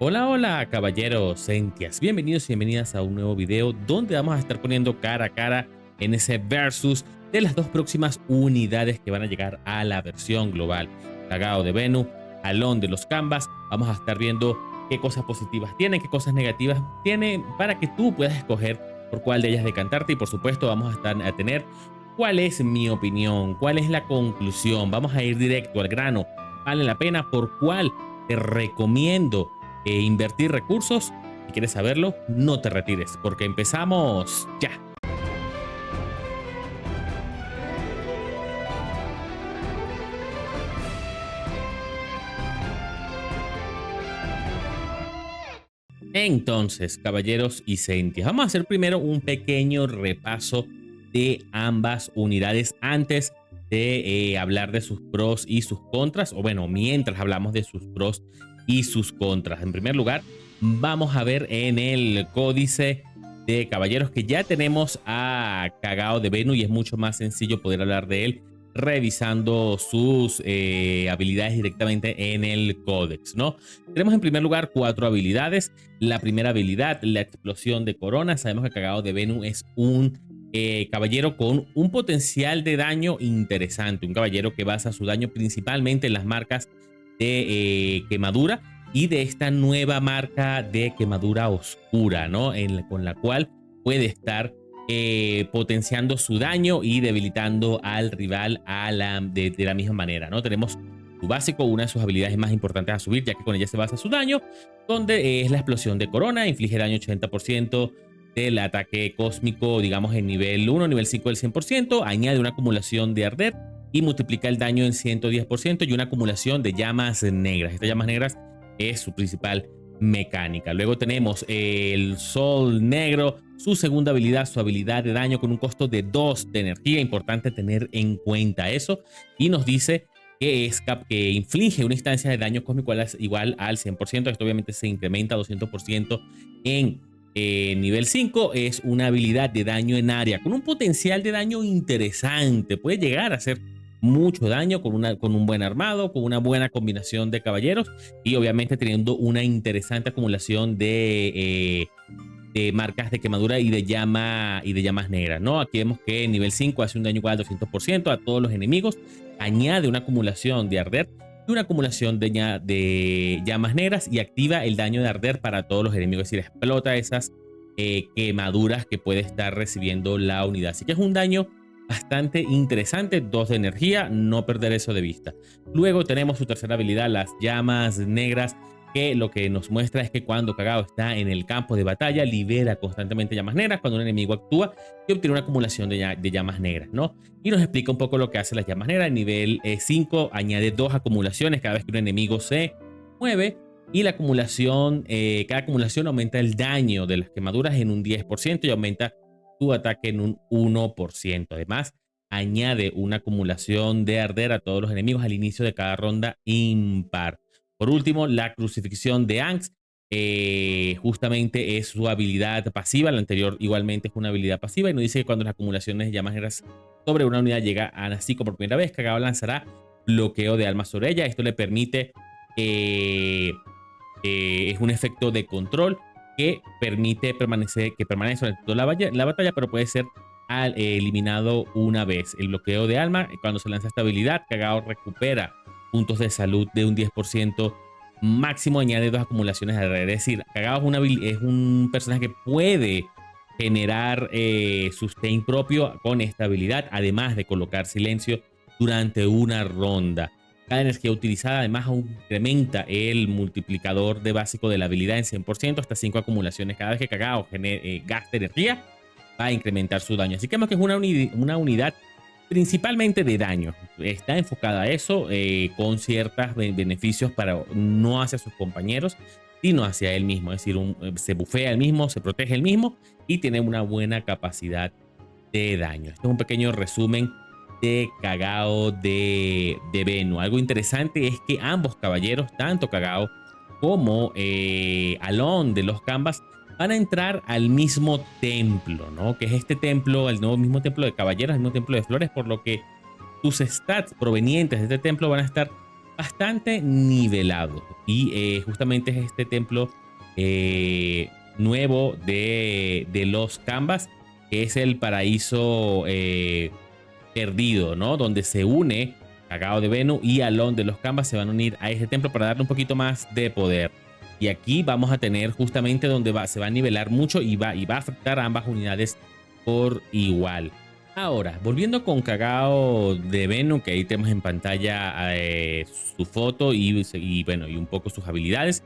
Hola, hola, caballeros sentias. Bienvenidos y bienvenidas a un nuevo video donde vamos a estar poniendo cara a cara en ese versus de las dos próximas unidades que van a llegar a la versión global. Kagao de Venu, Alon de los Canvas. Vamos a estar viendo qué cosas positivas tiene, qué cosas negativas tiene, para que tú puedas escoger por cuál de ellas decantarte. Y por supuesto vamos a estar a tener cuál es mi opinión, cuál es la conclusión. Vamos a ir directo al grano. ¿Vale la pena? ¿Por cuál te recomiendo invertir recursos? Si quieres saberlo, no te retires, porque empezamos ya. Entonces, caballeros y sentias, vamos a hacer primero un pequeño repaso de ambas unidades antes de hablar de sus pros y sus contras, o bueno, mientras hablamos de sus pros y sus contras. En primer lugar, vamos a ver en el códice de caballeros que ya tenemos a Kagao de Venu y es mucho más sencillo poder hablar de él revisando sus habilidades directamente en el códex, ¿no? Tenemos en primer lugar 4 habilidades. La primera habilidad, la explosión de corona. Sabemos que Kagao de Venu es un caballero con un potencial de daño interesante, un caballero que basa su daño principalmente en las marcas de quemadura y de esta nueva marca de quemadura oscura, ¿no? Con la cual puede estar potenciando su daño y debilitando al rival de la misma manera, ¿no? Tenemos su básico, una de sus habilidades más importantes a subir, ya que con ella se basa su daño, donde es la explosión de corona, inflige daño 80% del ataque cósmico, digamos en nivel 1, nivel 5 del 100%, añade una acumulación de arder y multiplica el daño en 110% y una acumulación de llamas negras. Estas llamas negras es su principal mecánica. Luego tenemos el Sol Negro, su segunda habilidad, su habilidad de daño con un costo de 2 de energía. Importante tener en cuenta eso. Y nos dice que inflige una instancia de daño cósmico igual al 100%. Esto obviamente se incrementa a 200% en nivel 5. Es una habilidad de daño en área con un potencial de daño interesante. Puede llegar a ser mucho daño con un buen armado, con una buena combinación de caballeros y obviamente teniendo una interesante acumulación de marcas de quemadura y de llamas negras, ¿no? Aquí vemos que en nivel 5 hace un daño igual al 200% a todos los enemigos, añade una acumulación de arder y una acumulación de llamas negras y activa el daño de arder para todos los enemigos, es decir, explota esas quemaduras que puede estar recibiendo la unidad. Así que es un daño bastante interesante, 2 de energía, no perder eso de vista. Luego tenemos su tercera habilidad, las llamas negras, que lo que nos muestra es que cuando Kagao está en el campo de batalla, libera constantemente llamas negras cuando un enemigo actúa y obtiene una acumulación de llamas negras, ¿no? Y nos explica un poco lo que hacen las llamas negras. En nivel 5 añade 2 acumulaciones cada vez que un enemigo se mueve y la acumulación, cada acumulación aumenta el daño de las quemaduras en un 10% y aumenta tu ataque en un 1%. Además, añade una acumulación de arder a todos los enemigos al inicio de cada ronda impar. Por último, la crucifixión de Angst, justamente es su habilidad pasiva. La anterior igualmente es una habilidad pasiva y nos dice que cuando las acumulaciones de llamas negras sobre una unidad llega a Nasico por primera vez, Kagao lanzará bloqueo de alma sobre ella. Esto le permite, es un efecto de control que permanece durante toda la batalla, pero puede ser eliminado una vez. El bloqueo de alma, cuando se lanza esta habilidad, Kagao recupera puntos de salud de un 10% máximo, añade 2 acumulaciones de red. Es decir, Kagao es un personaje que puede generar sustain propio con esta habilidad, además de colocar silencio durante una ronda. Cada energía utilizada además incrementa el multiplicador de básico de la habilidad en 100%, hasta 5 acumulaciones. Cada vez que Kagao gaste energía, va a incrementar su daño. Así que vemos que es una unidad principalmente de daño. Está enfocada a eso, con ciertos beneficios para no hacia sus compañeros, sino hacia él mismo. Es decir, se bufea él mismo, se protege él mismo y tiene una buena capacidad de daño. Este es un pequeño resumen de Kagao de Venu. Algo interesante es que ambos caballeros, tanto Kagao como Alon de los Canvas, van a entrar al mismo templo, ¿no? Que es este templo, mismo templo de caballeros, el mismo templo de flores, por lo que tus stats provenientes de este templo van a estar bastante nivelado. Y justamente es este templo eh, nuevo de los Canvas, que es el paraíso perdido, ¿no? Donde se une Cagado de Venus y Alon de los Canvas se van a unir a ese templo para darle un poquito más de poder. Y aquí vamos a tener justamente donde se va a nivelar mucho y va a afectar a ambas unidades por igual. Ahora, volviendo con Cagao de Venus, que ahí tenemos en pantalla su foto bueno, y un poco sus habilidades.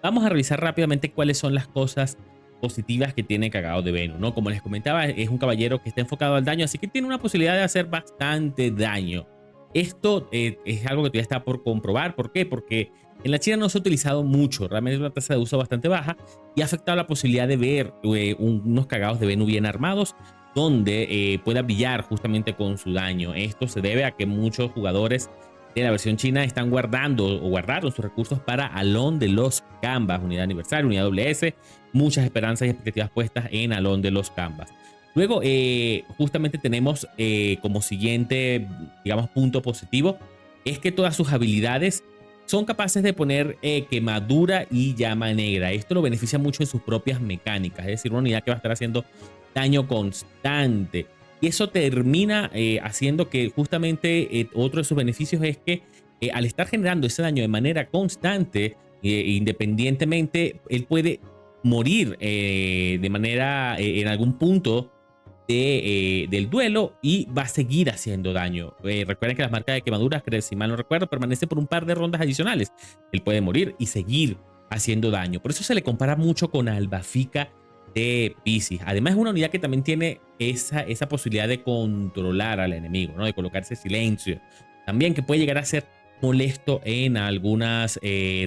Vamos a revisar rápidamente cuáles son las cosas positivas que tiene Cagao de Venus, ¿no? Como les comentaba, es un caballero que está enfocado al daño, así que tiene una posibilidad de hacer bastante daño. Esto es algo que todavía está por comprobar. ¿Por qué? Porque en la China no se ha utilizado mucho, realmente es una tasa de uso bastante baja y ha afectado la posibilidad de ver unos Cagados de Venus bien armados donde pueda brillar justamente con su daño. Esto se debe a que muchos jugadores de la versión china están guardando o guardaron sus recursos para Alon de los Canvas, unidad aniversario, unidad WS, muchas esperanzas y expectativas puestas en Alon de los Canvas. Luego, justamente tenemos como siguiente, digamos, punto positivo, es que todas sus habilidades son capaces de poner quemadura y llama negra. Esto lo beneficia mucho en sus propias mecánicas, es decir, una unidad que va a estar haciendo daño constante. Y eso termina haciendo que justamente otro de sus beneficios es que al estar generando ese daño de manera constante, independientemente, él puede morir de manera en algún punto del duelo y va a seguir haciendo daño. Recuerden que las marcas de quemaduras, que si mal no recuerdo, permanece por un par de rondas adicionales. Él puede morir y seguir haciendo daño. Por eso se le compara mucho con Albafica de Piscis. Además, es una unidad que también tiene esa posibilidad de controlar al enemigo, ¿no? De colocarse silencio. También que puede llegar a ser molesto en algunas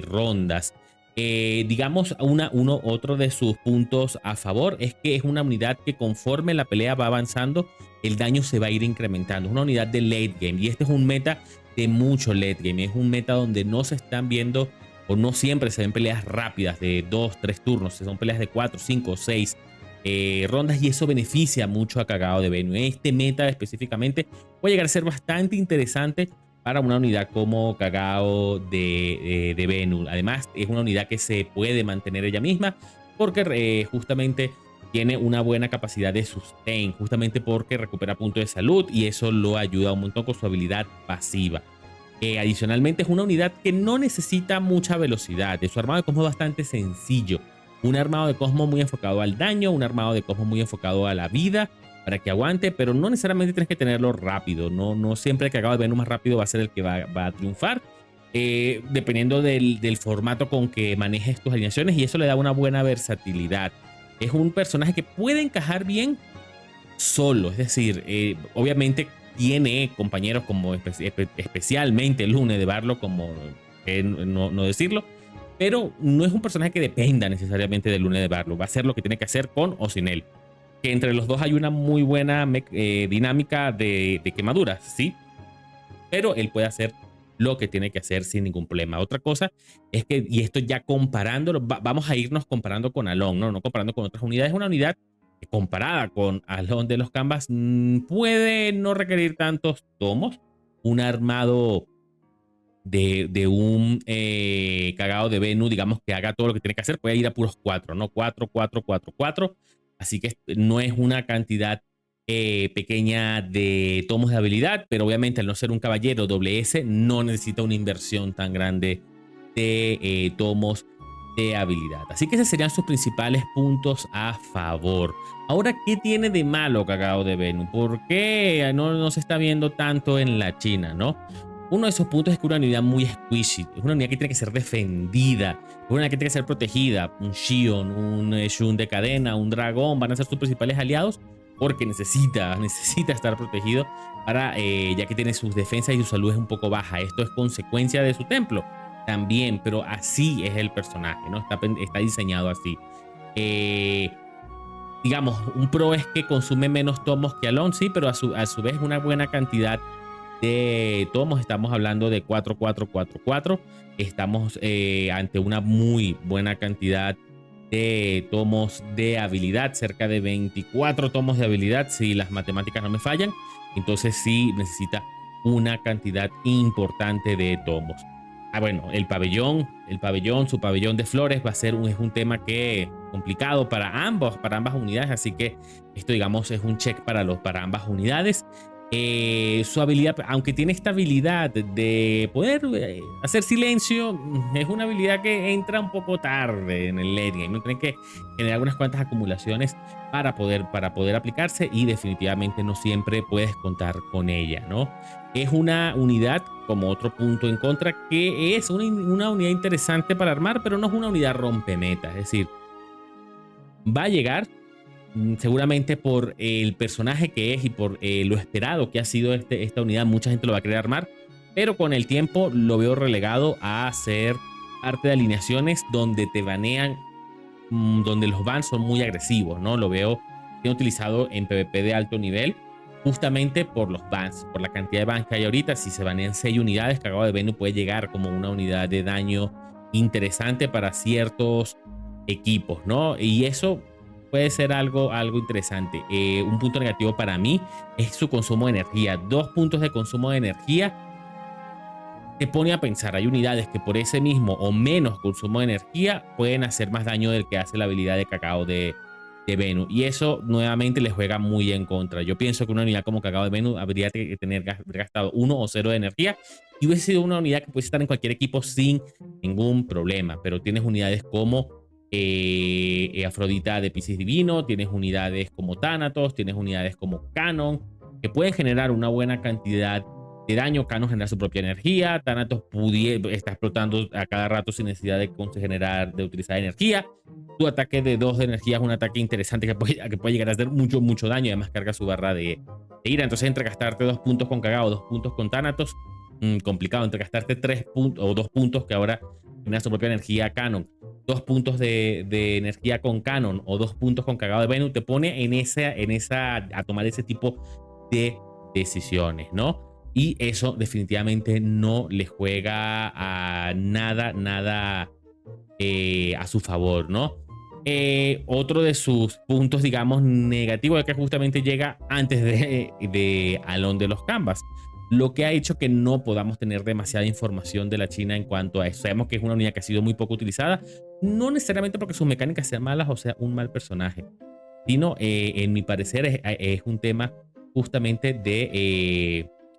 rondas. Digamos, otro de sus puntos a favor es que es una unidad que conforme la pelea va avanzando, el daño se va a ir incrementando. Es una unidad de late game y este es un meta de mucho late game. Es un meta donde no se están viendo o no siempre se ven peleas rápidas de 2, 3 turnos. Son peleas de 4, 5, 6 rondas y eso beneficia mucho a Cagao de Venus. Este meta específicamente puede llegar a ser bastante interesante para una unidad como Cagao de Venus. Además, es una unidad que se puede mantener ella misma porque justamente tiene una buena capacidad de sustain, justamente porque recupera puntos de salud y eso lo ayuda un montón con su habilidad pasiva. Adicionalmente, es una unidad que no necesita mucha velocidad. Su armado de Cosmo es bastante sencillo. Un armado de Cosmo muy enfocado al daño, un armado de Cosmo muy enfocado a la vida, para que aguante, pero no necesariamente tienes que tenerlo rápido. No siempre el que acaba de Venus más rápido va a ser el que va a triunfar. Dependiendo del formato con que manejes tus alineaciones y eso le da una buena versatilidad. Es un personaje que puede encajar bien solo, es decir, obviamente tiene compañeros como especialmente Lune de Barlow, como no decirlo, pero no es un personaje que dependa necesariamente de Lune de Barlow. Va a hacer lo que tiene que hacer con o sin él. Que entre los dos hay una muy buena dinámica de quemaduras, sí, pero él puede hacer lo que tiene que hacer sin ningún problema. Otra cosa es que, y esto ya comparándolo, vamos a irnos comparando con Alon, no comparando con otras unidades. Una unidad que comparada con Alon de los Canvas puede no requerir tantos tomos. Un armado de un Cagao de Venus, digamos, que haga todo lo que tiene que hacer, puede ir a puros 4, ¿no? 4, 4, 4, 4. Así que no es una cantidad pequeña de tomos de habilidad, pero obviamente al no ser un caballero WS no necesita una inversión tan grande de tomos de habilidad. Así que esos serían sus principales puntos a favor. Ahora, ¿qué tiene de malo Cagao de Venus? ¿Por qué no se está viendo tanto en la China, no? Uno de esos puntos es que es una unidad muy squishy, es una unidad que tiene que ser defendida, es una unidad que tiene que ser protegida. Un Shion, un Shun de cadena, un dragón van a ser sus principales aliados porque necesita estar protegido para, ya que tiene sus defensas y su salud es un poco baja. Esto es consecuencia de su templo también, pero así es el personaje, ¿no? Está diseñado así. Digamos, un pro es que consume menos tomos que Alon, sí, pero a su vez una buena cantidad de tomos. Estamos hablando de 4, 4, 4, 4. Estamos ante una muy buena cantidad de tomos de habilidad, cerca de 24 tomos de habilidad, si las matemáticas no me fallan. Entonces sí necesita una cantidad importante de tomos. Bueno, el pabellón, su pabellón de flores va a ser es un tema que complicado para ambas unidades, así que esto, digamos, es un check para ambas unidades. Su habilidad, aunque tiene esta habilidad de poder hacer silencio, es una habilidad que entra un poco tarde en el late game, ¿no? Tienen que generar unas cuantas acumulaciones para poder aplicarse, y definitivamente no siempre puedes contar con ella, ¿no? Es una unidad, como otro punto en contra, que es una unidad interesante para armar, pero no es una unidad rompemeta. Es decir, va a llegar seguramente por el personaje que es y por lo esperado que ha sido esta unidad. Mucha gente lo va a querer armar, pero con el tiempo lo veo relegado a ser parte de alineaciones donde te banean, donde los bans son muy agresivos, ¿no? Lo veo bien utilizado en PvP de alto nivel, justamente por los bans, por la cantidad de bans que hay ahorita. Si se banean 6 unidades, Cagado de Venus puede llegar como una unidad de daño interesante para ciertos equipos, ¿no? Y eso puede ser algo interesante. Un punto negativo para mí es su consumo de energía. 2 puntos de consumo de energía te pone a pensar. Hay unidades que por ese mismo o menos consumo de energía pueden hacer más daño del que hace la habilidad de Cacao de Venus, y eso nuevamente le juega muy en contra. Yo pienso que una unidad como Cacao de Venus habría que tener gastado 1 o 0 de energía y hubiese sido una unidad que puede estar en cualquier equipo sin ningún problema. Pero tienes unidades como Afrodita de Piscis Divino, tienes unidades como Thanatos, tienes unidades como Canon, que pueden generar una buena cantidad de daño. Canon genera su propia energía, Thanatos está explotando a cada rato sin necesidad de utilizar energía. Tu ataque de 2 de energía es un ataque interesante que puede llegar a hacer mucho daño, y además carga su barra de ira. Entonces, entre gastarte 2 puntos con Cagao, 2 puntos con Thanatos, complicado. Entre gastarte 3 puntos o 2 puntos que ahora genera su propia energía Canon, 2 puntos de energía con Canon o 2 puntos con Cagado de Venus, te pone a tomar ese tipo de decisiones, ¿no? Y eso definitivamente no le juega a nada a su favor, ¿no? Otro de sus puntos, digamos, negativos es que justamente llega antes de Alon de los Canvas, lo que ha hecho que no podamos tener demasiada información de la China en cuanto a eso. Sabemos que es una unidad que ha sido muy poco utilizada, no necesariamente porque sus mecánicas sean malas o sea un mal personaje, sino en mi parecer es un tema justamente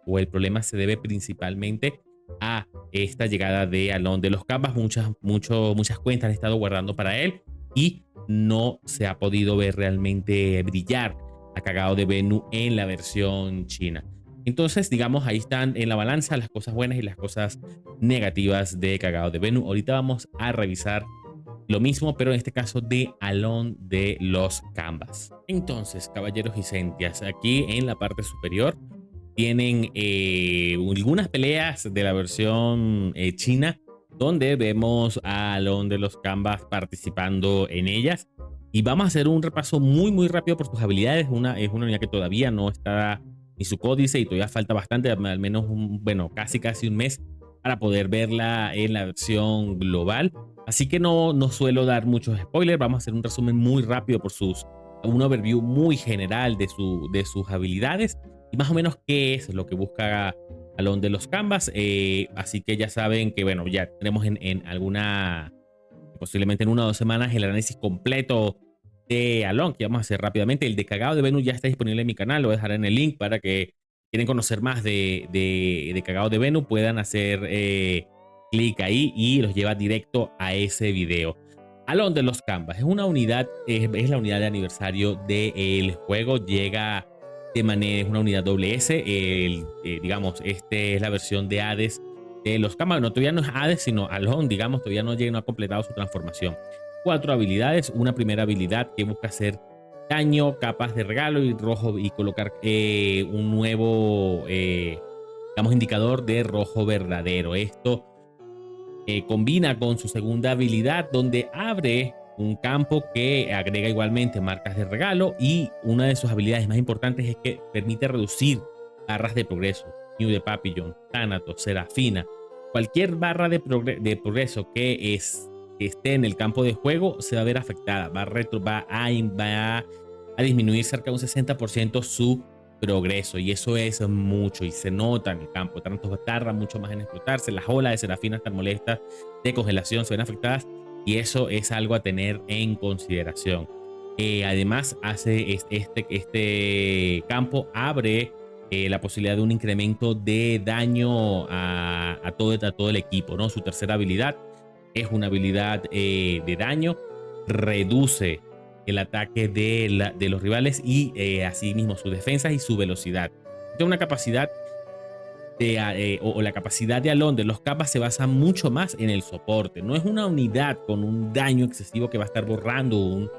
o el problema se debe principalmente a esta llegada de Alon de los Canvas. Muchas cuentas han estado guardando para él y no se ha podido ver realmente brillar a Cagado de Venus en la versión china. Entonces, digamos, ahí están en la balanza las cosas buenas y las cosas negativas de Cagado de Venus. Ahorita vamos a revisar lo mismo, pero en este caso de Alon de los Canvas. Entonces, caballeros y sentias, aquí en la parte superior tienen algunas peleas de la versión china, donde vemos a Alon de los Canvas participando en ellas. Y vamos a hacer un repaso muy rápido por sus habilidades. Es una unidad que todavía no está ni su códice y todavía falta bastante, al menos casi un mes para poder verla en la versión global. Así que no suelo dar muchos spoilers. Vamos a hacer un resumen muy rápido un overview muy general de sus habilidades y más o menos qué es lo que busca Alon de los Canvas. Así que ya saben que, bueno, ya tenemos posiblemente en 1 o 2 semanas, el análisis completo de Alon, que vamos a hacer rápidamente. El de Cagado de Venus ya está disponible en mi canal, lo dejaré en el link para que quieren conocer más de Cagado de Venus, puedan hacer clic ahí y los lleva directo a ese video. Alon de los Canvas es una unidad, es la unidad de aniversario del juego. Llega de manera, es una unidad WS. Digamos, este es la versión de Hades de los Canvas. No, todavía no es Hades, sino Alon, digamos, todavía no ha completado su transformación. 4 habilidades. Una primera habilidad que busca hacer daño, capas de regalo y rojo, y colocar un nuevo, digamos, indicador de rojo verdadero. Esto combina con su segunda habilidad, donde abre un campo que agrega igualmente marcas de regalo, y una de sus habilidades más importantes es que permite reducir barras de progreso. New de Papillon, Thanatos, Serafina, cualquier barra de progreso que esté en el campo de juego se va a ver afectada. Va a disminuir cerca de un 60% su progreso, y eso es mucho y se nota en el campo. Tanto tarda mucho más en explotarse, las olas de Serafina tan molestas de congelación se ven afectadas, y eso es algo a tener en consideración. Además, este campo abre la posibilidad de un incremento de daño a todo el equipo, ¿no? Su tercera habilidad es una habilidad de daño, reduce el ataque de los rivales y asimismo sus defensas y su velocidad. Tiene una capacidad o la capacidad de Alon de los capas se basa mucho más en el soporte. No es una unidad con un daño excesivo que va a estar borrando un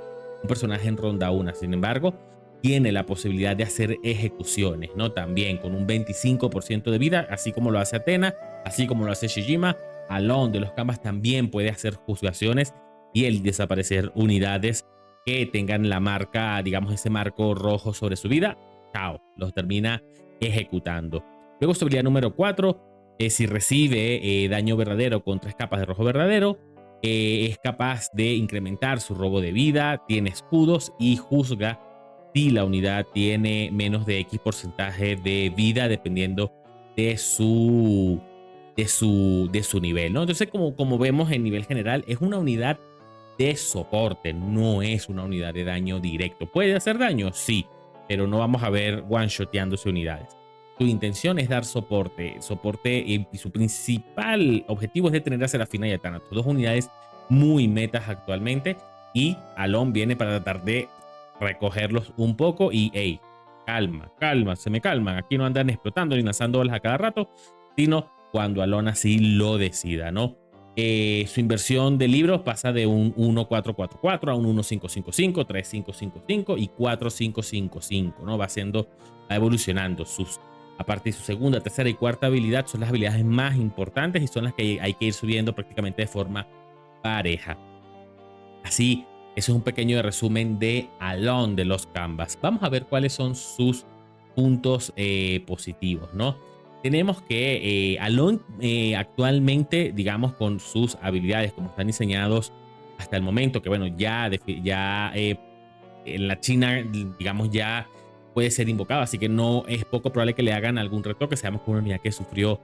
personaje en ronda 1. Sin embargo, tiene la posibilidad de hacer ejecuciones, ¿no? También con un 25% de vida, así como lo hace Athena, así como lo hace Shijima. Alon de los capas también puede hacer juzgaciones y el desaparecer unidades que tengan la marca, digamos, ese marco rojo sobre su vida. Chao, los termina ejecutando. Luego su habilidad número 4, si recibe daño verdadero con 3 capas de rojo verdadero, es capaz de incrementar su robo de vida, tiene escudos y juzga si la unidad tiene menos de X porcentaje de vida dependiendo de su nivel, ¿no? Entonces, como vemos en nivel general, es una unidad de soporte, no es una unidad de daño directo. ¿Puede hacer daño? Sí, pero no vamos a ver one-shoteándose unidades. Su intención es dar soporte, y su principal objetivo es detener a Serafina y a Thanatos, dos unidades muy metas actualmente, y Alon viene para tratar de recogerlos un poco y, hey, calma, se me calman, aquí no andan explotando ni lanzando balas a cada rato, sino cuando Alon así lo decida, ¿no? Su inversión de libros pasa de un 1-4-4-4 a un 1-5-5-5, 3-5-5-5 y 4-5-5-5, ¿no? Va evolucionando. Aparte de su segunda, tercera y cuarta habilidad, son las habilidades más importantes y son las que hay que ir subiendo prácticamente de forma pareja. Así, eso es un pequeño resumen de Alon de los Canvas. Vamos a ver cuáles son sus puntos positivos, ¿no? Tenemos que Alon actualmente, digamos, con sus habilidades como están diseñados hasta el momento, que bueno, ya en la China, digamos, ya puede ser invocado, así que no es poco probable que le hagan algún retoque. Sabemos que una unidad que sufrió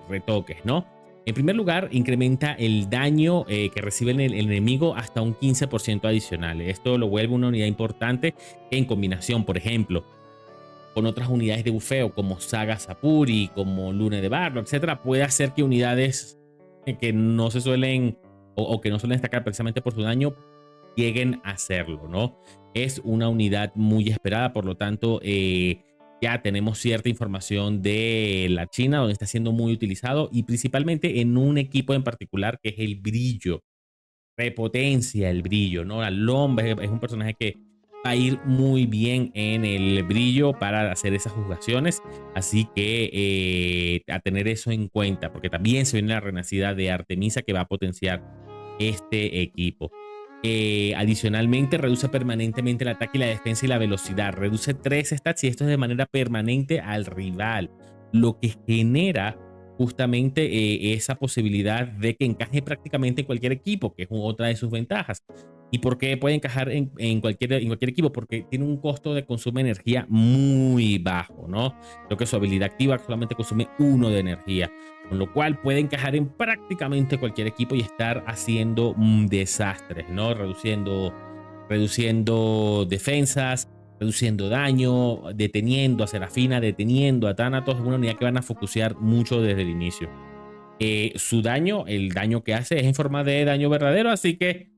retoques, ¿no? En primer lugar, incrementa el daño que recibe el enemigo hasta un 15% adicional. Esto lo vuelve una unidad importante en combinación, por ejemplo, con otras unidades de bufeo como Saga Sapuri, como Lune de Barlo, etcétera. Puede hacer que unidades que no se suelen o que no suelen destacar precisamente por su daño lleguen a hacerlo, ¿no? Es una unidad muy esperada, por lo tanto, ya tenemos cierta información de la China, donde está siendo muy utilizado y principalmente en un equipo en particular que es el brillo. Repotencia el brillo, ¿no? Alon es un personaje que va a ir muy bien en el brillo para hacer esas jugaciones, así que a tener eso en cuenta, porque también se viene la renacida de Artemisa que va a potenciar este equipo. Adicionalmente, reduce permanentemente el ataque y la defensa y la velocidad. Reduce 3 stats y esto es de manera permanente al rival, lo que genera justamente esa posibilidad de que encaje prácticamente en cualquier equipo, que es otra de sus ventajas. ¿Y por qué puede encajar en cualquier equipo? Porque tiene un costo de consumo de energía muy bajo, ¿no? Creo que su habilidad activa solamente consume 1 de energía, con lo cual puede encajar en prácticamente cualquier equipo y estar haciendo desastres, ¿no? Reduciendo defensas, reduciendo daño, deteniendo a Serafina, deteniendo a Thanatos. Es una unidad que van a focusear mucho desde el inicio. Su daño, el daño que hace es en forma de daño verdadero, así que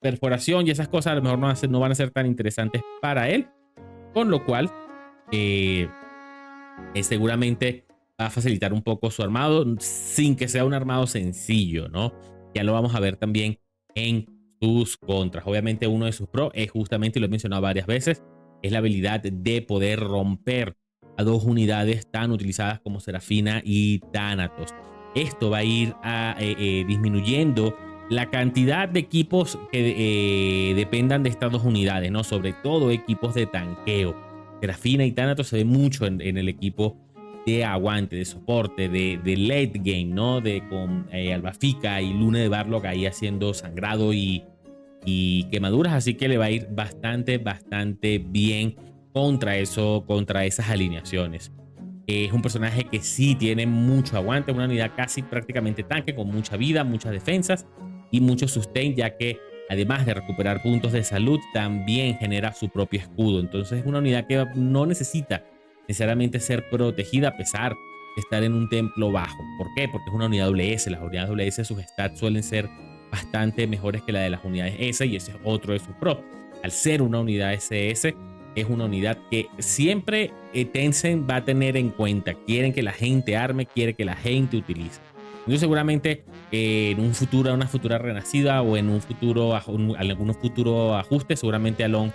perforación y esas cosas a lo mejor no van a ser tan interesantes para él, con lo cual seguramente va a facilitar un poco su armado sin que sea un armado sencillo, ¿no? Ya lo vamos a ver también en sus contras. Obviamente uno de sus pros es justamente, y lo he mencionado varias veces, es la habilidad de poder romper a 2 unidades tan utilizadas como Serafina y Thanatos. Esto va a ir disminuyendo la cantidad de equipos que dependan de estas 2 unidades, ¿no? Sobre todo equipos de tanqueo. Serafina y Thanatos se ve mucho en el equipo de aguante, de soporte, de late game, ¿no? Con Albafica y Lune de Barlock ahí haciendo sangrado y quemaduras, así que le va a ir bastante bien contra eso, contra esas alineaciones. Es un personaje que sí tiene mucho aguante, una unidad casi prácticamente tanque, con mucha vida, muchas defensas y mucho sustain, ya que además de recuperar puntos de salud, también genera su propio escudo. Entonces es una unidad que no necesita necesariamente ser protegida a pesar de estar en un templo bajo. ¿Por qué? Porque es una unidad WS. Las unidades WS, sus stats suelen ser bastante mejores que la de las unidades S, y ese es otro de sus pros. Al ser una unidad SS, es una unidad que siempre Tencent va a tener en cuenta. Quieren que la gente arme, quiere que la gente utilice. Entonces seguramente en un futuro, una futura renacida o en un futuro, algunos futuros ajustes, seguramente Alon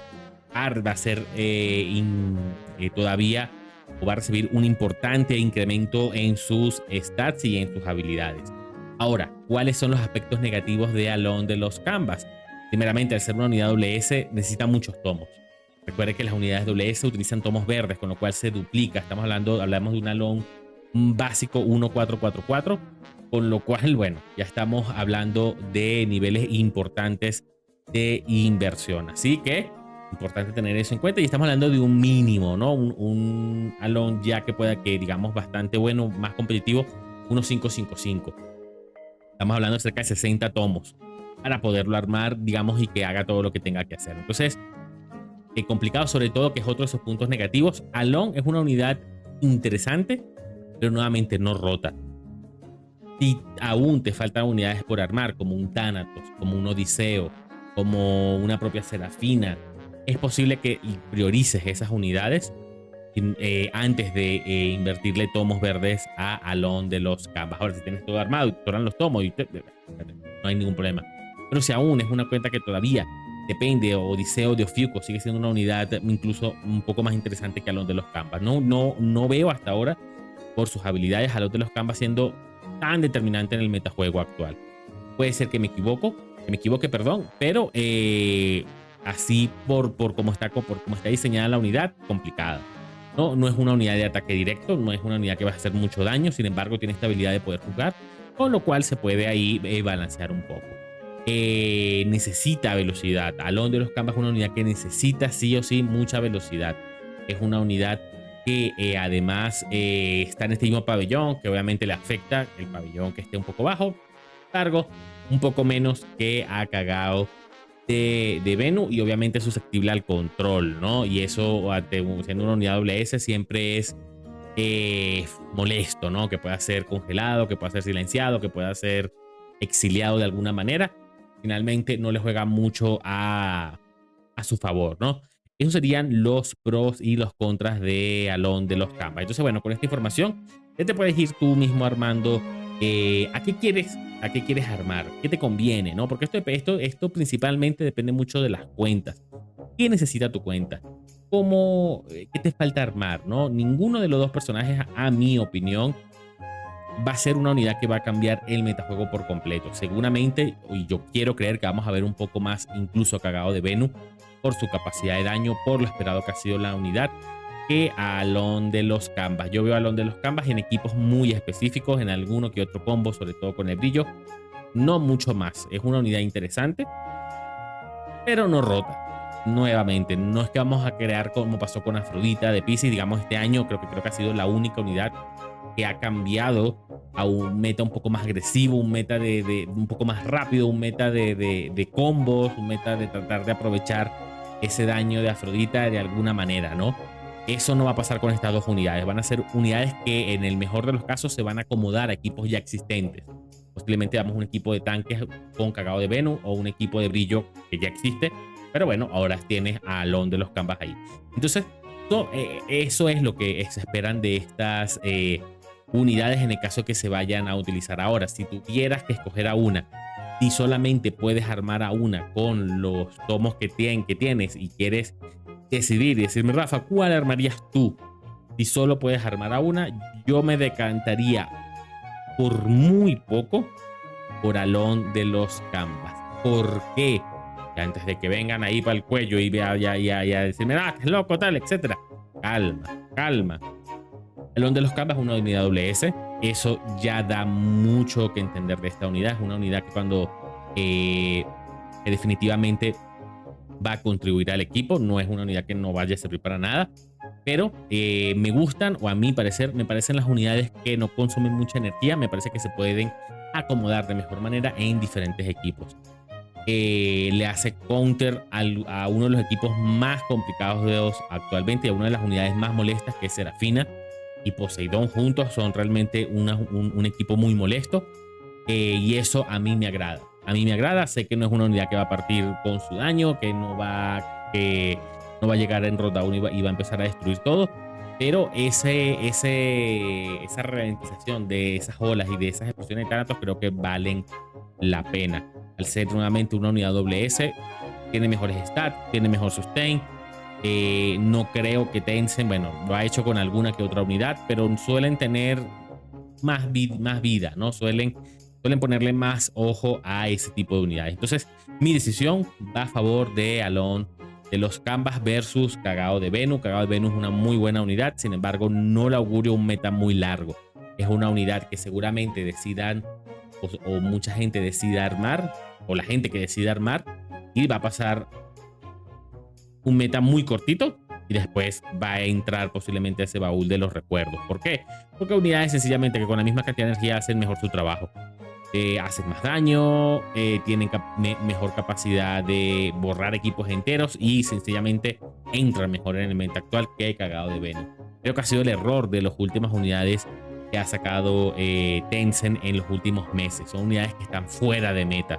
va a ser todavía, o va a recibir un importante incremento en sus stats y en sus habilidades. Ahora, ¿cuáles son los aspectos negativos de Alon de los Canvas? Primeramente, al ser una unidad WS, necesita muchos tomos. Recuerde que las unidades WS utilizan tomos verdes, con lo cual se duplica. Hablamos de un Alon básico 1444, con lo cual, bueno, ya estamos hablando de niveles importantes de inversión. Así que, importante tener eso en cuenta. Y estamos hablando de un mínimo, ¿no? Un Alon ya que pueda, que digamos, bastante bueno, más competitivo, 1555. Estamos hablando de cerca de 60 tomos para poderlo armar, digamos, y que haga todo lo que tenga que hacer. Entonces, complicado, sobre todo, que es otro de sus puntos negativos. Alon es una unidad interesante, pero nuevamente no rota. Si aún te faltan unidades por armar, como un Thanatos, como un Odiseo, como una propia Serafina, es posible que priorices esas unidades antes de invertirle tomos verdes a Alon de los Canvas. Ahora, si tienes todo armado y te toran los tomos, no hay ningún problema. Pero si aún es una cuenta que todavía depende, Odiseo de Ofiuco sigue siendo una unidad incluso un poco más interesante que Alon de los Canvas. No veo hasta ahora, por sus habilidades, Alon de los Canvas siendo tan determinante en el metajuego actual. Puede ser que me equivoque, perdón, pero así por cómo está diseñada la unidad, complicada. No es una unidad de ataque directo, no es una unidad que va a hacer mucho daño, sin embargo tiene esta habilidad de poder jugar, con lo cual se puede ahí balancear un poco. Necesita velocidad. Alon de los Canvas es una unidad que necesita sí o sí mucha velocidad. Es una unidad que además está en este mismo pabellón, que obviamente le afecta el pabellón que esté un poco bajo, largo, un poco menos que a Kagao de Venu, y obviamente es susceptible al control, ¿no? Y eso, siendo una unidad WS, siempre es molesto, ¿no? Que pueda ser congelado, que pueda ser silenciado, que pueda ser exiliado de alguna manera. Finalmente no le juega mucho a su favor, ¿no? Esos serían los pros y los contras de Alon de los Canvas. Entonces, bueno, con esta información ya te puedes ir tú mismo armando ¿a qué quieres armar? ¿Qué te conviene? ¿No? Porque esto principalmente depende mucho de las cuentas. ¿Qué necesita tu cuenta? ¿Qué te falta armar? ¿No? Ninguno de los dos personajes, a mi opinión, va a ser una unidad que va a cambiar el metajuego por completo. Seguramente, y yo quiero creer que vamos a ver un poco más incluso Kagao de Venu por su capacidad de daño, por lo esperado que ha sido la unidad, que a Alon de los Canvas. Yo veo a Alon de los Canvas en equipos muy específicos, en alguno que otro combo, sobre todo con el brillo. No mucho más. Es una unidad interesante, pero no rota. Nuevamente, no es que vamos a crear como pasó con Afrodita de Pisces. Digamos, este año creo que ha sido la única unidad que ha cambiado a un meta un poco más agresivo, un meta un poco más rápido, un meta de combos, un meta de tratar de aprovechar ese daño de Afrodita de alguna manera, ¿no? Eso no va a pasar con estas dos unidades. Van a ser unidades que en el mejor de los casos se van a acomodar a equipos ya existentes. Posiblemente damos un equipo de tanques con Kagao de Venu o un equipo de brillo que ya existe. Pero bueno, ahora tienes a Alon de los Canvas ahí. Entonces, eso es lo que se esperan de estas unidades en el caso que se vayan a utilizar ahora. Si tuvieras que escoger a una y solamente puedes armar a una con los tomos que tienes y quieres decidir y decirme, Rafa, ¿cuál armarías tú? Si solo puedes armar a una, yo me decantaría por muy poco por Alon de los Canvas. ¿Por qué? Antes de que vengan ahí para el cuello y ya decirme, estás loco, tal, etcétera. Calma. Alon de los Canvas es una unidad WS. Eso ya da mucho que entender de esta unidad. Es una unidad que cuando que definitivamente va a contribuir al equipo. No es una unidad que no vaya a servir para nada, pero me gustan, o a mi parecer, me parecen las unidades que no consumen mucha energía. Me parece que se pueden acomodar de mejor manera en diferentes equipos. Le hace counter a uno de los equipos más complicados de dos actualmente, y a una de las unidades más molestas, que es Serafina y Poseidón juntos. Son realmente un equipo muy molesto, y eso a mí me agrada. A mí me agrada. Sé que no es una unidad que va a partir con su daño, que no va a llegar en ronda 1 y va a empezar a destruir todo, pero esa ralentización de esas olas y de esas explosiones de Thanatos creo que valen la pena. Al ser nuevamente una unidad WS, tiene mejores stats, tiene mejor sustain. No creo que Tencent, bueno, lo ha hecho con alguna que otra unidad, pero suelen tener más vida, ¿no? Suelen ponerle más ojo a ese tipo de unidades. Entonces, mi decisión va a favor de Alone de los Canvas versus Cagado de Venus. Cagado de Venus es una muy buena unidad, sin embargo, no le augurio un meta muy largo. Es una unidad que seguramente decidan o mucha gente decida armar, o la gente que decida armar, y va a pasar un meta muy cortito y después va a entrar posiblemente a ese baúl de los recuerdos. ¿Por qué? Porque unidades sencillamente que con la misma cantidad de energía hacen mejor su trabajo. Hacen más daño, tienen mejor capacidad de borrar equipos enteros y sencillamente entran mejor en el meta actual que Cagado de Venus. Creo que ha sido el error de las últimas unidades que ha sacado Tencent en los últimos meses. Son unidades que están fuera de meta,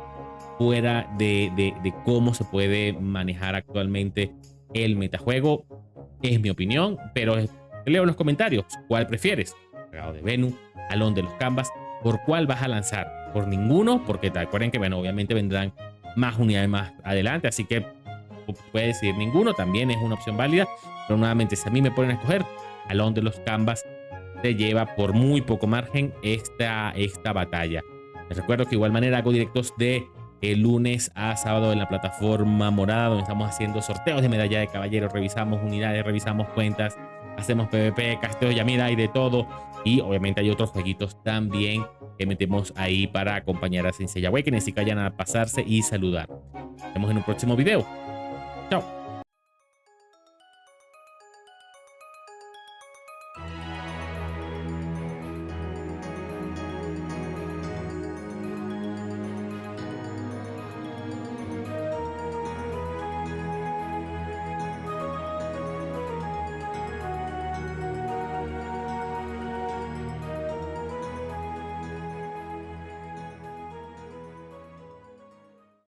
fuera de cómo se puede manejar actualmente el metajuego. Es mi opinión, pero leo en los comentarios cuál prefieres: Cagado de Venus, Alone de los Canvas. ¿Por cuál vas a lanzar? Por ninguno, porque te acuerden que, bueno, obviamente vendrán más unidades más adelante, así que puedes decir ninguno, también es una opción válida. Pero nuevamente, si a mí me ponen a escoger, Alone de los Canvas se lleva por muy poco margen esta batalla. Les recuerdo que de igual manera hago directos de lunes a sábado en la plataforma morada, donde estamos haciendo sorteos de medalla de caballero, revisamos unidades, revisamos cuentas, hacemos PvP, casteos, Yamira y de todo. Y obviamente hay otros jueguitos también que metemos ahí para acompañar a Saint Seiya Awakening, así que vayan a pasarse y saludar. Nos vemos en un próximo video. Chao.